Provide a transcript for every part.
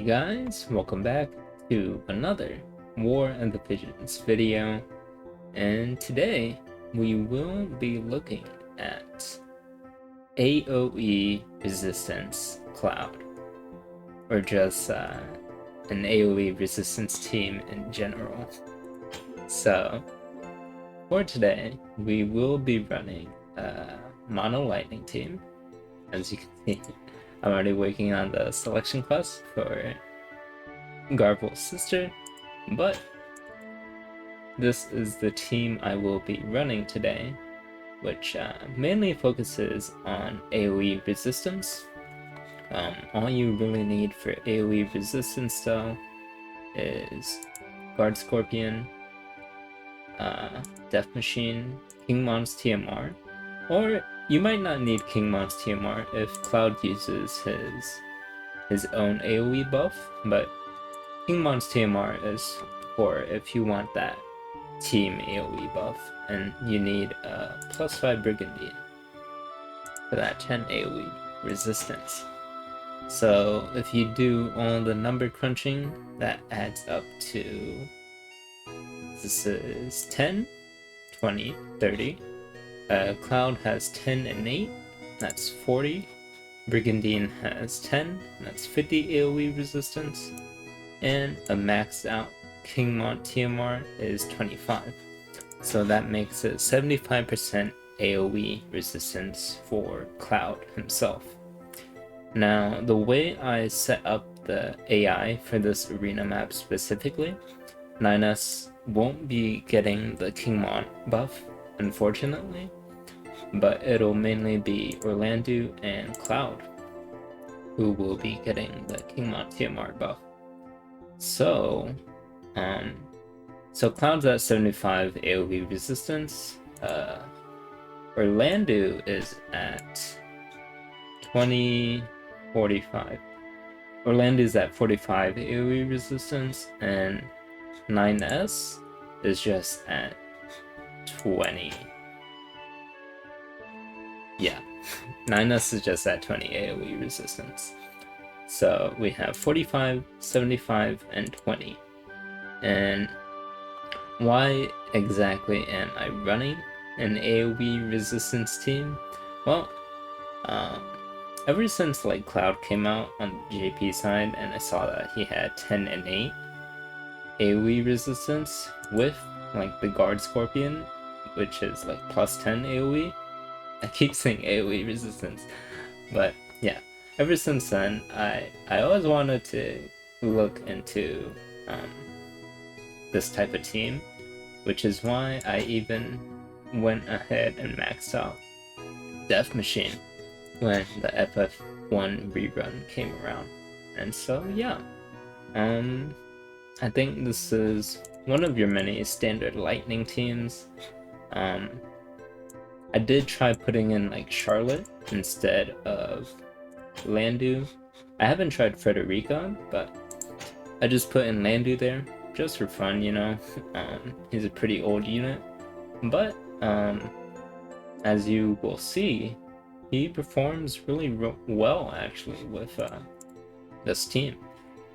guys, welcome back to another War and the Pigeons video, and today we will be looking at AOE Resistance Cloud, or just an AOE Resistance team in general. So for today, we will be running a Mono Lightning team. As you can see, I'm already working on the selection quest for Garvel's sister, but this is the team I will be running today, which mainly focuses on AOE resistance. All you really need for AOE resistance though is Guard Scorpion, Death Machine, King Mont's TMR, or you might not need King Mont's TMR if Cloud uses his own AOE buff, but King Mont's TMR is for if you want that team AOE buff, and you need a +5 Brigandine for that 10 AOE resistance. So if you do all the number crunching, that adds up to, this is 10, 20, 30. Cloud has 10 and 8, that's 40. Brigandine has 10, that's 50 AOE resistance. And a maxed out King Mont TMR is 25. So that makes it 75% AOE resistance for Cloud himself. Now, the way I set up the AI for this arena map specifically, 9S won't be getting the King Mont buff, unfortunately, but it'll mainly be Orlandeau and Cloud who will be getting the King Mont TMR buff. So Cloud's at 75 AOE resistance. Orlandeau is at 45. Orlandeau's at 45 AOE resistance, and 9S is just at 20. Yeah, 9S is just at 20 AOE resistance. So we have 45, 75, and 20. And why exactly am I running an AOE resistance team? Well, ever since like Cloud came out on the JP side and I saw that he had 10 and 8 AOE resistance with like the Guard Scorpion, which is like +10 AOE. I keep saying AOE resistance, but yeah. Ever since then, I always wanted to look into this type of team, which is why I even went ahead and maxed out Death Machine when the FF1 rerun came around. And so yeah, I think this is one of your many standard lightning teams. I did try putting in like Charlotte instead of Orlandeau. I haven't tried Frederika, but I just put in Orlandeau there just for fun, you know. He's a pretty old unit, but as you will see, he performs really well actually with this team.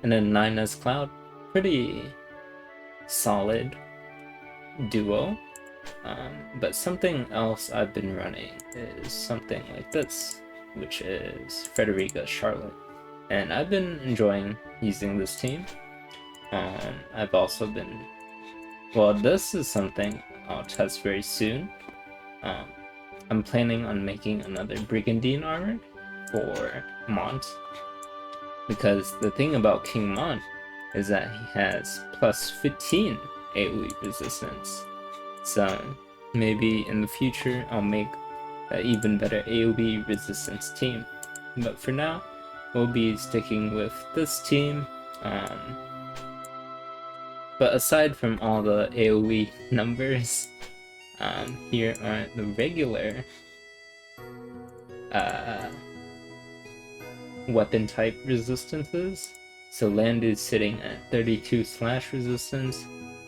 And then 9S Cloud, pretty solid duo. But something else I've been running is something like this, which is Frederika Charlotte, and I've been enjoying using this team. I've also been, well, this is something I'll test very soon. I'm planning on making another Brigandine armor for Mont, because the thing about King Mont is that he has +15 AOE resistance. So maybe in the future I'll make an even better AOE resistance team. But for now, we'll be sticking with this team. But aside from all the AOE numbers, here are the regular weapon type resistances. So Land is sitting at 32 slash resistance,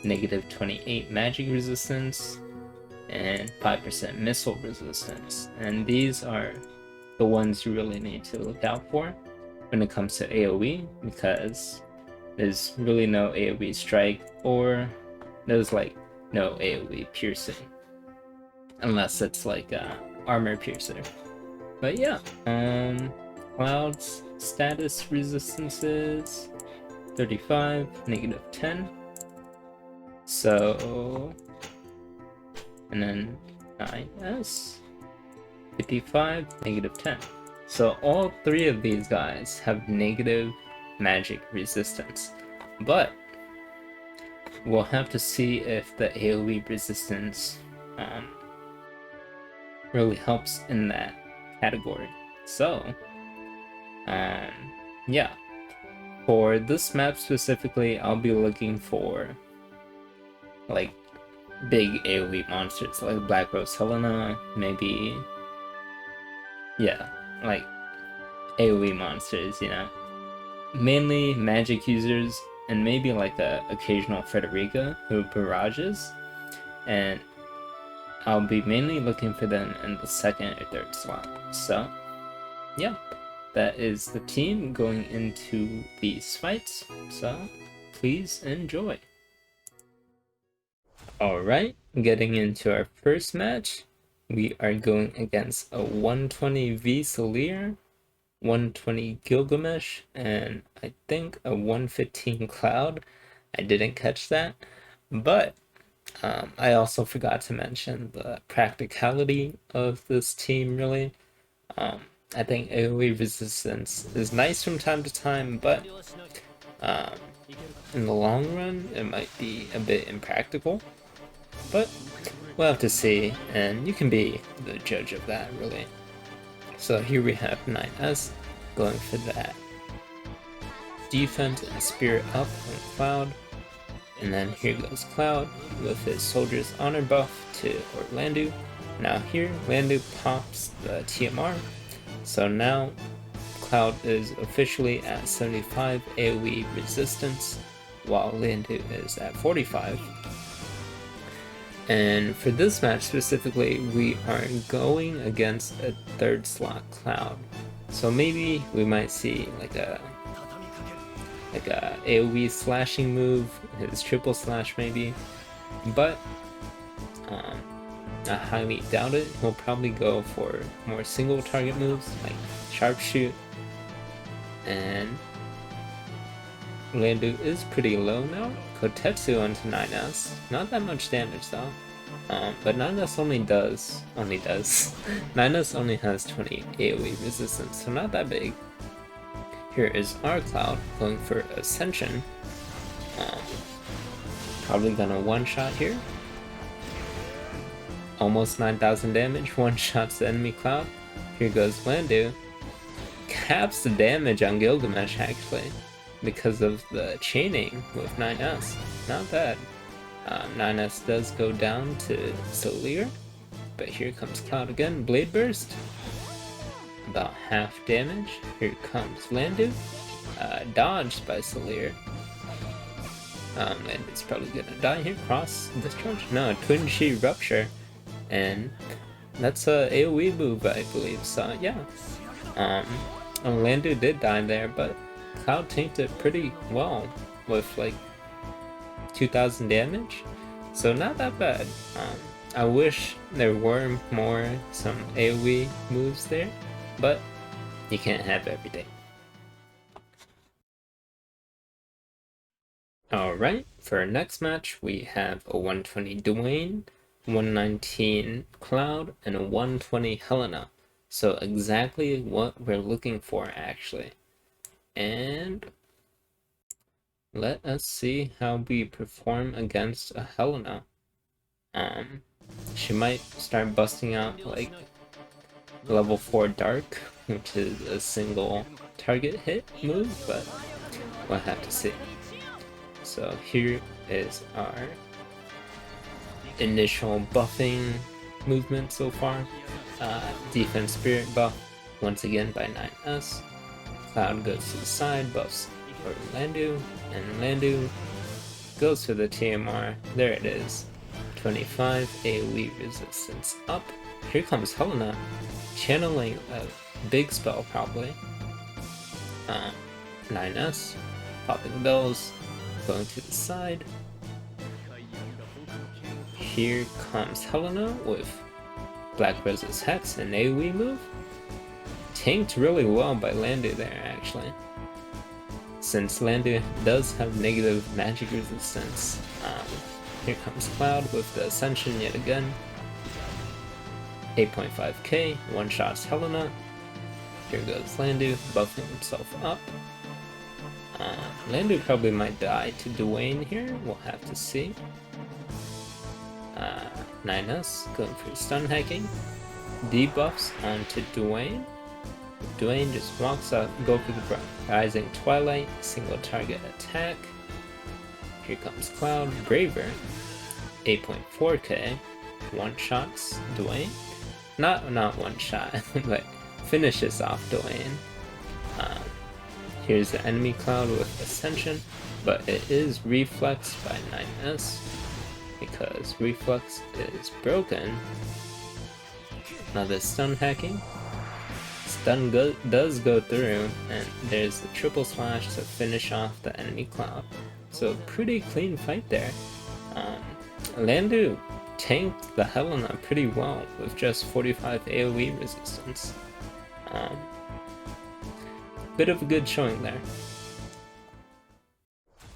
-28 magic resistance, and 5% missile resistance. And these are the ones you really need to look out for. when it comes to AoE, because there's really no AoE strike, or there's like no AoE piercing, unless it's like armor piercer. But yeah, Cloud's status resistances 35, -10. So, and then 9S 55, -10. So all three of these guys have negative magic resistance, but we'll have to see if the AoE resistance really helps in that category. So, yeah, for this map specifically, I'll be looking for like big AoE monsters like Black Rose Helena, maybe, yeah, like AoE monsters, you know, mainly magic users, and maybe like a occasional Frederika who barrages, and I'll be mainly looking for them in the second or third slot. So yeah, that is the team going into these fights, so please enjoy. Alright, getting into our first match, we are going against a 120 VSalire, 120 Gilgamesh, and I think a 115 Cloud. I didn't catch that, but I also forgot to mention the practicality of this team, really. I think AoE resistance is nice from time to time, but in the long run, it might be a bit impractical. But we'll have to see, and you can be the judge of that, really. So here we have 9S going for that defense and spirit up on Cloud. And then here goes Cloud with his Soldier's Honor buff to Orlandeau. Now here, Orlandeau pops the TMR. So now Cloud is officially at 75 AoE resistance, while Orlandeau is at 45. And for this match specifically, we are going against a third slot Cloud. So maybe we might see like a AoE slashing move, his triple slash maybe, but I highly doubt it. He'll probably go for more single target moves like sharpshoot, and Orlandeau is pretty low now. Kotetsu onto 9S, not that much damage though, but 9S only does 9S only has 20 AoE resistance, so not that big. Here is our Cloud going for Ascension. Probably gonna one-shot here. Almost 9,000 damage, one-shots the enemy Cloud. Here goes Orlandeau. Caps the damage on Gilgamesh actually, because of the chaining with 9S. Not bad. 9S does go down to VSalire, but here comes Cloud again. Blade Burst. About half damage. Here comes Orlandeau. Dodged by VSalire. Orlandeau's probably gonna die here. Cross discharge? No, Twin Chi Rupture. And that's a AoE move, I believe. So yeah. Orlandeau did die there, but Cloud tanked it pretty well with like 2,000 damage. So not that bad. I wish there were some AoE moves there, but you can't have everything. Alright, for our next match we have a 120 Duane, 119 Cloud, and a 120 Helena. So exactly what we're looking for actually. And let us see how we perform against a Helena. She might start busting out like level 4 Dark, which is a single target hit move, but we'll have to see. So here is our initial buffing movement so far. Defense Spirit buff once again by 9S. Cloud goes to the side, buffs Orlandeau, and Orlandeau goes for the TMR. There it is. 25 AoE resistance up. Here comes Helena, channeling a big spell probably. 9S, popping bells, going to the side. Here comes Helena with Black Rose's Hex and AoE move. Tanked really well by Orlandeau there, actually. Since Orlandeau does have negative magic resistance. Here comes Cloud with the Ascension yet again. 8.5k, one-shots Helena. Here goes Orlandeau, buffing himself up. Orlandeau probably might die to Duane here, we'll have to see. 9S going for stun hacking. Debuffs onto Duane. Duane just walks up, go for the Rising Twilight, single target attack. Here comes Cloud, Braver. 8.4k, one-shots Duane. Not one shot, but finishes off Duane. Here's the enemy Cloud with Ascension, but it is reflexed by 9S because reflex is broken. Another stun hacking. Stun does go through, and there's the triple slash to finish off the enemy Cloud. So pretty clean fight there. Orlandeau tanked the Helena pretty well with just 45 AoE resistance. Bit of a good showing there.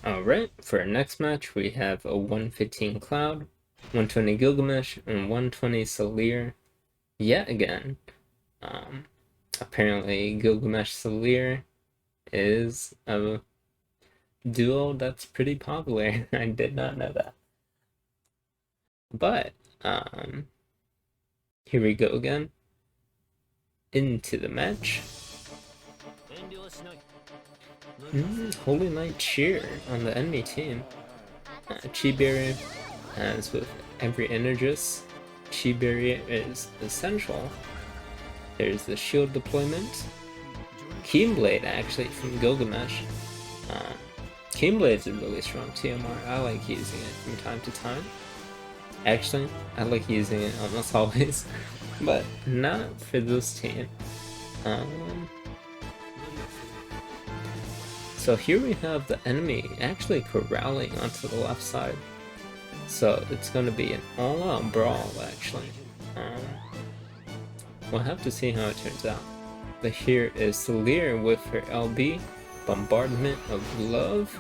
Alright, for our next match we have a 115 Cloud, 120 Gilgamesh, and 120 VSalire yet again. Apparently Gilgamesh VSalire is a duo that's pretty popular. I did not know that. But, here we go again. Into the match. Holy Knight Cheer on the enemy team. Chi Barrier, as with every Energist, Chi Barrier is essential. There's the shield deployment. Keyblade actually from Gilgamesh. Keyblade's a really strong TMR. I like using it from time to time. Actually, I like using it almost always, but not for this team. So here we have the enemy actually corralling onto the left side. So it's going to be an all-out brawl actually. We'll have to see how it turns out. But here is VSalire with her LB, Bombardment of Love,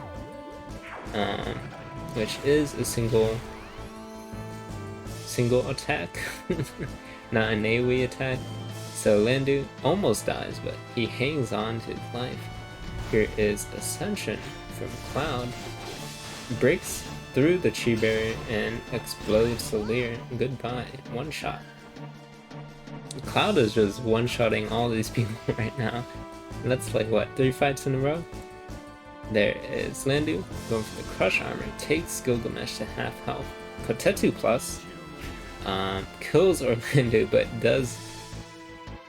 which is a single attack, not an AoE attack. So Orlandeau almost dies, but he hangs on to his life. Here is Ascension from Cloud, breaks through the Chi Barrier and explodes VSalire. Goodbye, one shot. Cloud is just one-shotting all these people right now. That's like what, 3 fights in a row? There is Orlandeau going for the Crush Armor, takes Gilgamesh to half health. Kotetu Plus kills Orlandeau, but does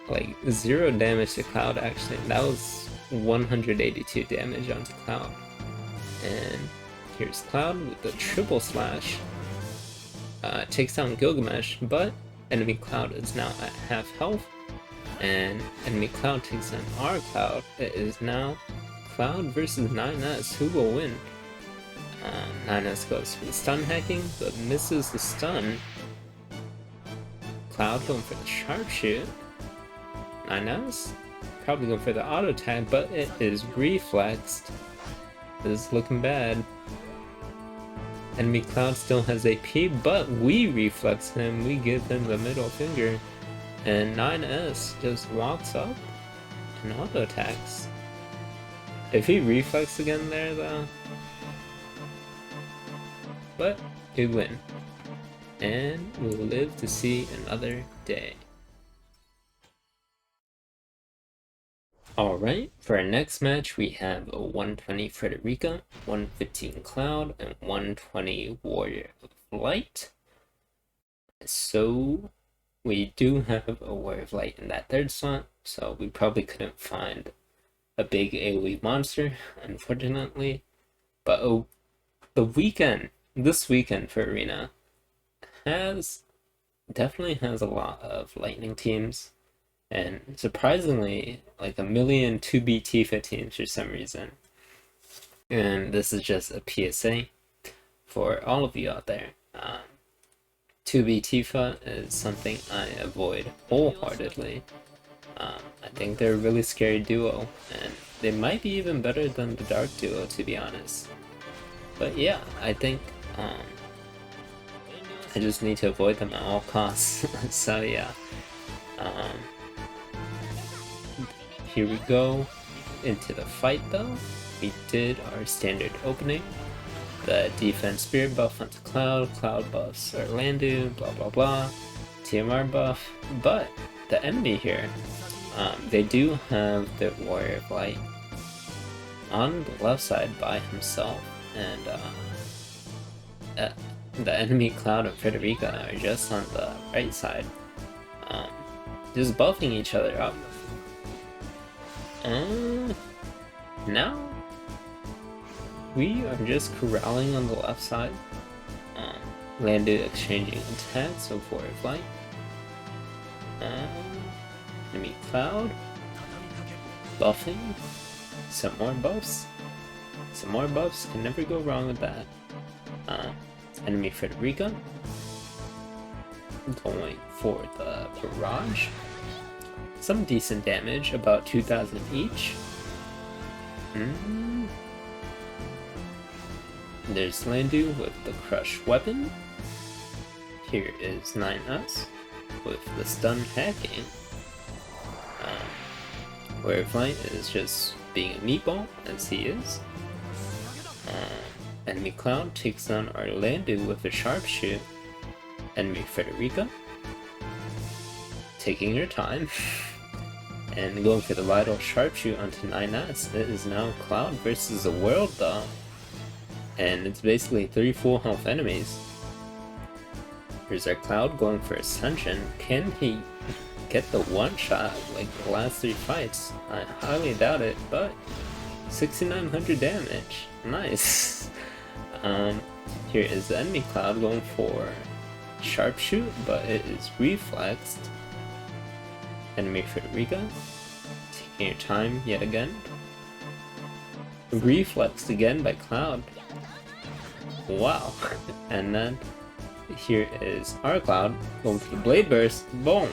like 0 damage to Cloud actually. That was 182 damage onto Cloud. And here's Cloud with the triple slash. Takes down Gilgamesh, but enemy Cloud is now at half health. And enemy Cloud takes down our Cloud. It is now Cloud versus 9S. Who will win? 9S goes for the stun hacking, but misses the stun. Cloud going for the sharpshoot. 9S probably going for the auto attack, but it is reflexed. This is looking bad. Enemy Cloud still has AP, but we reflex him. We give him the middle finger. And 9S just walks up and auto attacks. If he reflex again there though. But we win. And we'll live to see another day. Alright, for our next match we have a 120 Frederika, 115 Cloud, and 120 Warrior of Light. So we do have a Warrior of Light in that third slot, so we probably couldn't find a big AoE monster, unfortunately. But this weekend for Arena definitely has a lot of lightning teams. and surprisingly, like a million 2B Tifa teams for some reason. And this is just a PSA for all of you out there. 2B Tifa is something I avoid wholeheartedly. I think they're a really scary duo, and they might be even better than the Dark duo, to be honest. But yeah, I think I just need to avoid them at all costs. So yeah, here we go into the fight though. We did our standard opening. The defense spirit buff onto Cloud, Cloud buffs Orlandeau, blah blah blah, TMR buff, but the enemy here, they do have the Warrior of Light on the left side by himself, and the enemy Cloud and Frederika are just on the right side, just buffing each other up. Now we are just corralling on the left side. Landed exchanging attacks of Warrior of Light. Enemy Cloud buffing. Some more buffs. Some more buffs, can never go wrong with that. Enemy Frederika going for the barrage. Some decent damage, about 2,000 each. There's Orlandeau with the crush weapon. Here is 9S with the stun hacking. Warrior of Light is just being a meatball, as he is. Enemy Cloud takes on Orlandeau with a sharpshoot. Enemy Frederika taking her time and going for the vital sharpshoot onto 9S. It is now Cloud versus the world though, and it's basically 3 full health enemies. Here's our Cloud going for Ascension. Can he get the one shot like the last 3 fights? I highly doubt it, but 6,900 damage. Nice. Here is the enemy Cloud going for sharpshoot, but it is reflexed. Enemy Frederika taking your time yet again. Reflexed again by Cloud. Wow. And then here is our Cloud going for the Blade Burst. Boom.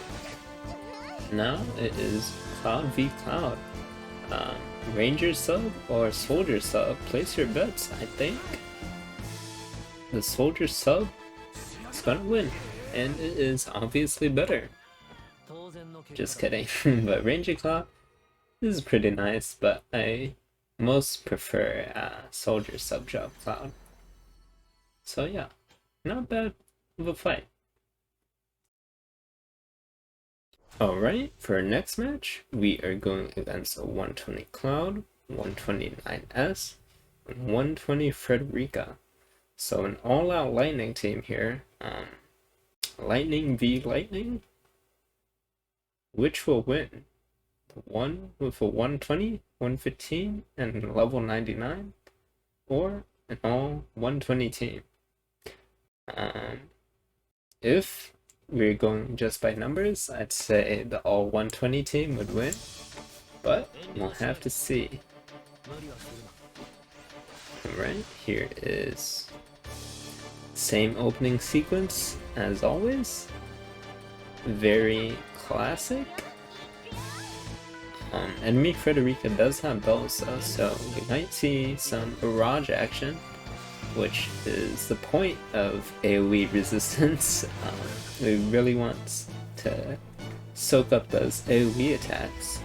Now it is Cloud v Cloud. Ranger sub or Soldier sub? Place your bets. I think the Soldier sub is gonna win, and it is obviously better. Just kidding. But Ranger Cloud is pretty nice, but I most prefer Soldier sub job Cloud. So yeah, not bad of a fight. Alright, for our next match, we are going against a 120 Cloud, 129S, and 120 Frederika. So an all-out Lightning team here. Lightning v Lightning? Which will win? The one with a 120, 115, and level 99? Or an all 120 team? If we're going just by numbers, I'd say the all 120 team would win, but we'll have to see. Alright, here is same opening sequence as always. Very classic. Enemy Frederika does have bells though, so we might see some barrage action, which is the point of AoE resistance. We really want to soak up those AoE attacks,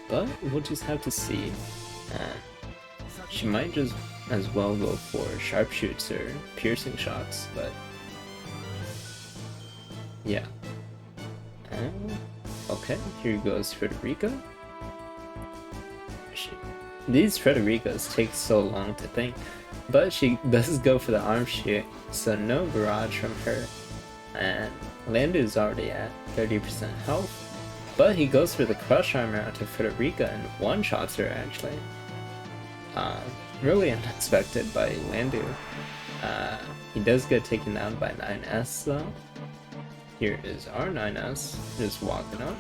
but we'll just have to see. She might just as well go for sharpshoots or piercing shots, but yeah. Okay, here goes Frederika. These Frederikas take so long to think, but she does go for the arm shoot, so no barrage from her. And Orlandeau's already at 30% health, but he goes for the crush armor onto Frederika and one-shots her actually. Really unexpected by Orlandeau. He does get taken down by 9S though. Here is our 9S, just walking up.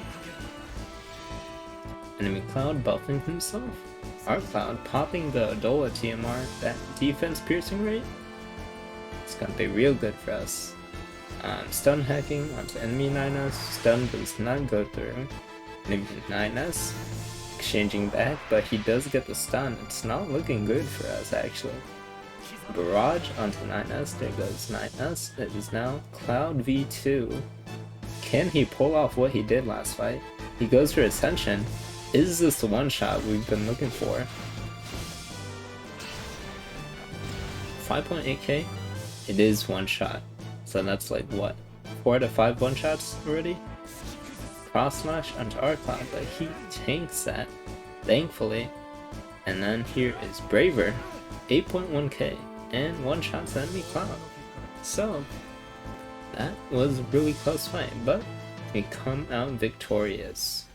Enemy Cloud buffing himself. Our Cloud popping the Adola TMR, that defense piercing rate. It's gonna be real good for us. Stun hacking onto enemy 9S. Stun does not go through. Enemy 9S exchanging back, but he does get the stun. It's not looking good for us actually. Barrage onto 9S. There goes 9S. It is now Cloud V2. Can he pull off what he did last fight? He goes for Ascension. Is this the one shot we've been looking for? 5.8k? It is one shot. So that's like what? 4 to 5 one shots already? Cross slash onto our Cloud, but he tanks that, thankfully. And then here is Braver, 8.1k, and one shots enemy Cloud. So that was a really close fight, but we come out victorious.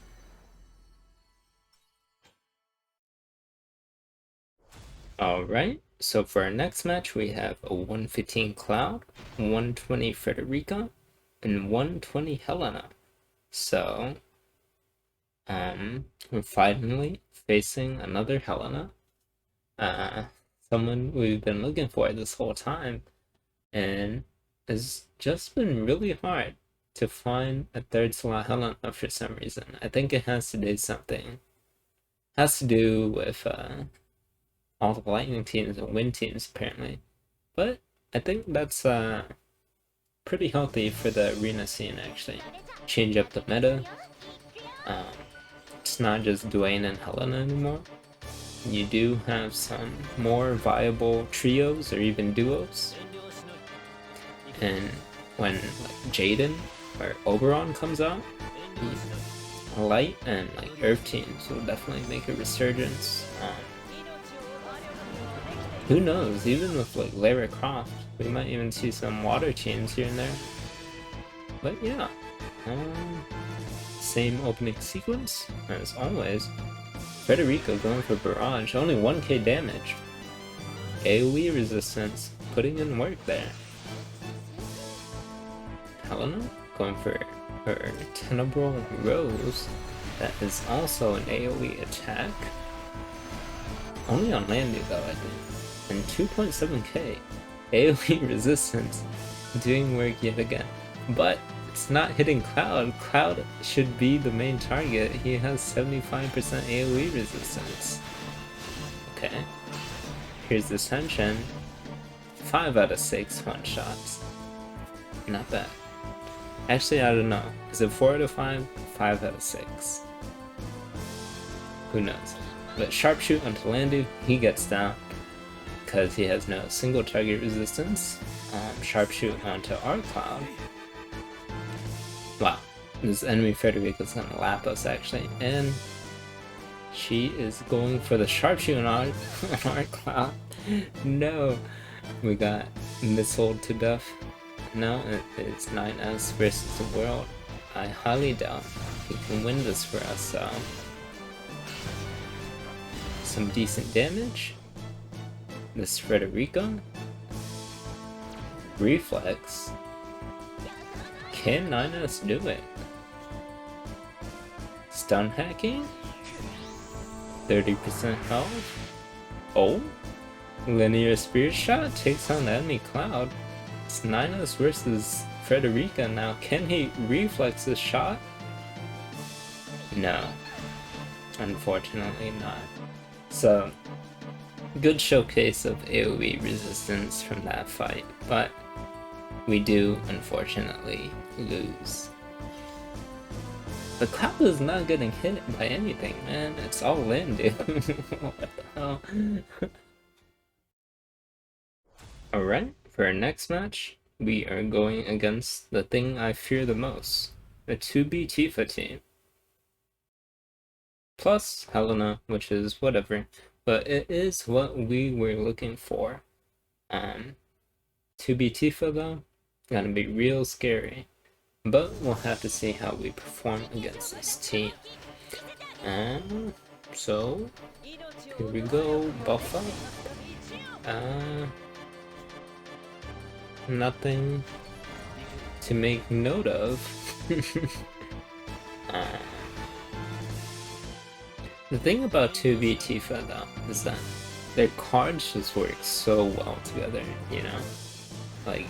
Alright, so for our next match we have a 115 Cloud, 120 Frederika, and 120 Helena. So, we're finally facing another Helena. Someone we've been looking for this whole time, and it's just been really hard to find a third slot Helena for some reason. I think it has to do something. Has to do with all the lightning teams and wind teams apparently. But I think that's pretty healthy for the arena scene actually. Change up the meta. It's not just Duane and Helena anymore. You do have some more viable trios or even duos. And when like Jaden or Oberon comes out, light and like earth teams will definitely make a resurgence. Who knows, even with like Lara Croft, we might even see some water teams here and there. But yeah, same opening sequence as always. Frederika going for Barrage, only 1k damage. AoE resistance, putting in work there. Helena going for her Tenebral Rose, that is also an AoE attack. Only on Landy though, I think. And 2.7k AoE resistance, doing work yet again. But it's not hitting Cloud. Cloud should be the main target. He has 75% AoE resistance. Okay. Here's Ascension. 5 out of 6 one shots. Not bad. Actually, I don't know. Is it 4 out of 5? 5 out of 6. Who knows? But Sharpshoot onto Landu, he gets down because he has no single target resistance. Sharpshoot onto our Cloud. Wow, this enemy Frederika is gonna lap us actually, and she is going for the Sharpshoot on our Cloud. No, we got missiled to death. No, it's 9S versus the world. I highly doubt he can win this for us, so some decent damage. This Frederika. Reflex. Can 9S do it? Stun hacking? 30% health? Oh? Linear Spirit Shot takes on the enemy Cloud. It's 9S versus Frederika now. Can he reflex this shot? No. Unfortunately not. So, good showcase of AoE resistance from that fight, but we do unfortunately lose. The Cloud is not getting hit by anything, man. It's all in, dude. What the hell? Alright, for our next match, we are going against the thing I fear the most, the 2B Tifa team. Plus Helena, which is whatever, but it is what we were looking for. 2B Tifa though, gonna be real scary. But we'll have to see how we perform against this team. So here we go, buff up. Nothing to make note of. The thing about 2B Tifa though is that their cards just work so well together, you know? Like,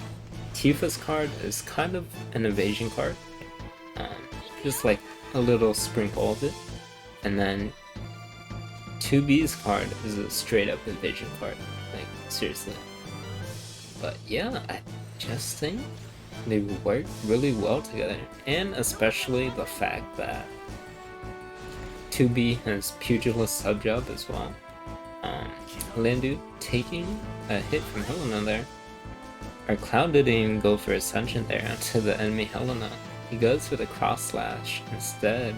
Tifa's card is kind of an evasion card, just like a little sprinkle of it, and then 2B's card is a straight up evasion card, like, seriously. But yeah, I just think they work really well together, and especially the fact that 2B has Pugilist sub-job as well. Orlandeau taking a hit from Helena there. Our Cloud didn't even go for Ascension there onto the enemy Helena. He goes for the cross slash instead.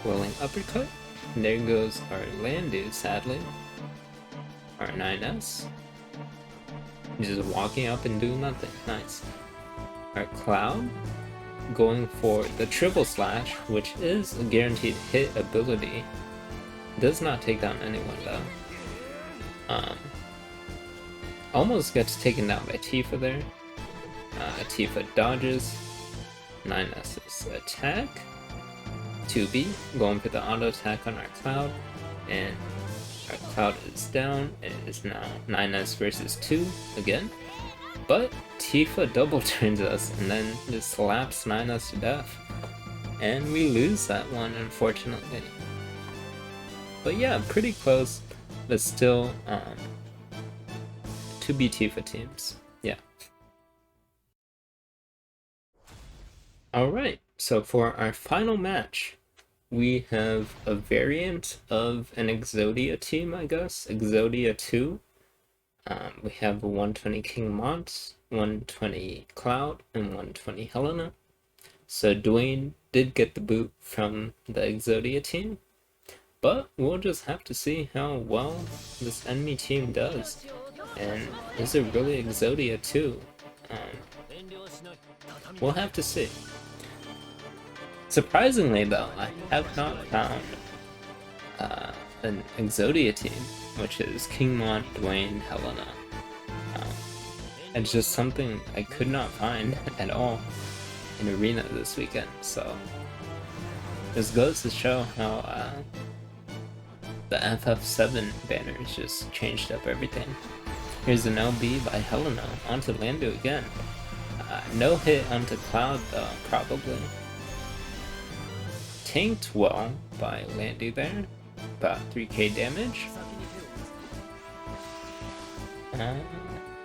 Rolling uppercut. And there goes our Orlandeau, sadly. Our 9S. Just walking up and doing nothing. Nice. Our Cloud going for the triple slash, which is a guaranteed hit ability. Does not take down anyone though. Almost gets taken down by Tifa there. Tifa dodges. 9S's attack. 2B going for the auto attack on our Cloud, and our Cloud is down. It is now 9S versus 2 again. But Tifa double turns us and then just slaps 9S to death. And we lose that one, unfortunately. But yeah, pretty close, but still 2B Tifa teams. Yeah. Alright, so for our final match, we have a variant of an Exodia team, I guess. Exodia 2. We have a 120 King Mont, 120 Cloud, and 120 Helena. So Duane did get the boot from the Exodia team, but we'll just have to see how well this enemy team does. And is it really Exodia 2? We'll have to see. Surprisingly though, I have not found an Exodia team, which is King Mont, Duane, Helena. It's just something I could not find at all in Arena this weekend, so this goes to show how the FF7 banners just changed up everything. Here's an LB by Helena onto Orlandeau again. No hit onto Cloud though, probably. Tanked well by Orlandeau there, about 3k damage.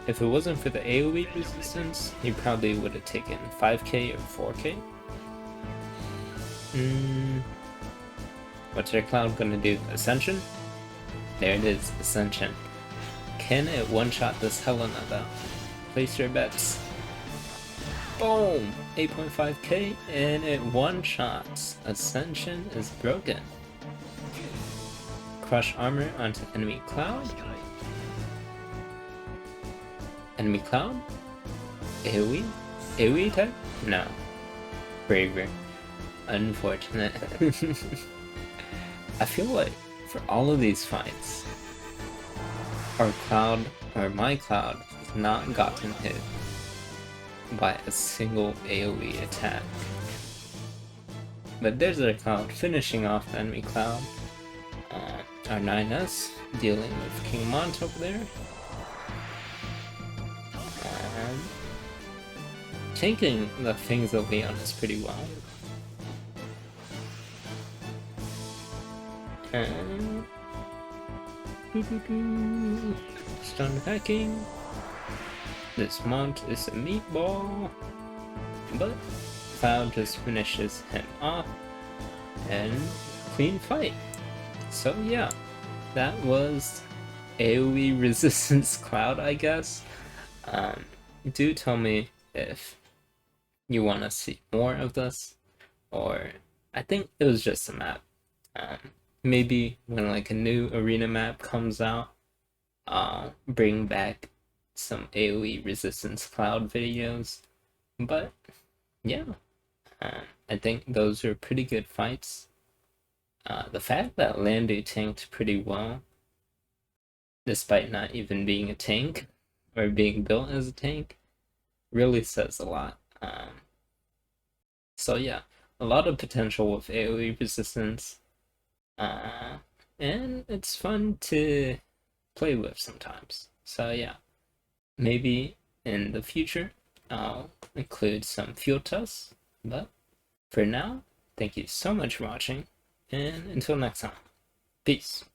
If it wasn't for the AoE resistance, he probably would have taken 5k or 4k. What's our Cloud gonna do? Ascension? There it is, Ascension. Can it one-shot this Helena though? Place your bets. Boom! 8.5k and it one-shots. Ascension is broken. Crush armor onto enemy Cloud. Enemy Cloud? AoE? AoE type? No. Braver. Unfortunate. I feel like for all of these fights, our Cloud, or my Cloud, has not gotten hit by a single AoE attack. But there's our Cloud finishing off the enemy Cloud. Our 9S dealing with King Mont over there. Tanking the things of Leon is pretty well. And stun hacking. This Mont is a meatball, but Cloud just finishes him off, and clean fight. So yeah, that was AoE resistance Cloud, I guess. Do tell me if you want to see more of this, or I think it was just a map. Maybe when like a new arena map comes out, I'll bring back some AoE resistance Cloud videos. But yeah, I think those are pretty good fights. The fact that Orlandeau tanked pretty well, despite not even being a tank or being built as a tank, really says a lot. So yeah, a lot of potential with AoE resistance, and it's fun to play with sometimes. So yeah, maybe in the future I'll include some field tests, but for now, thank you so much for watching, and until next time, peace.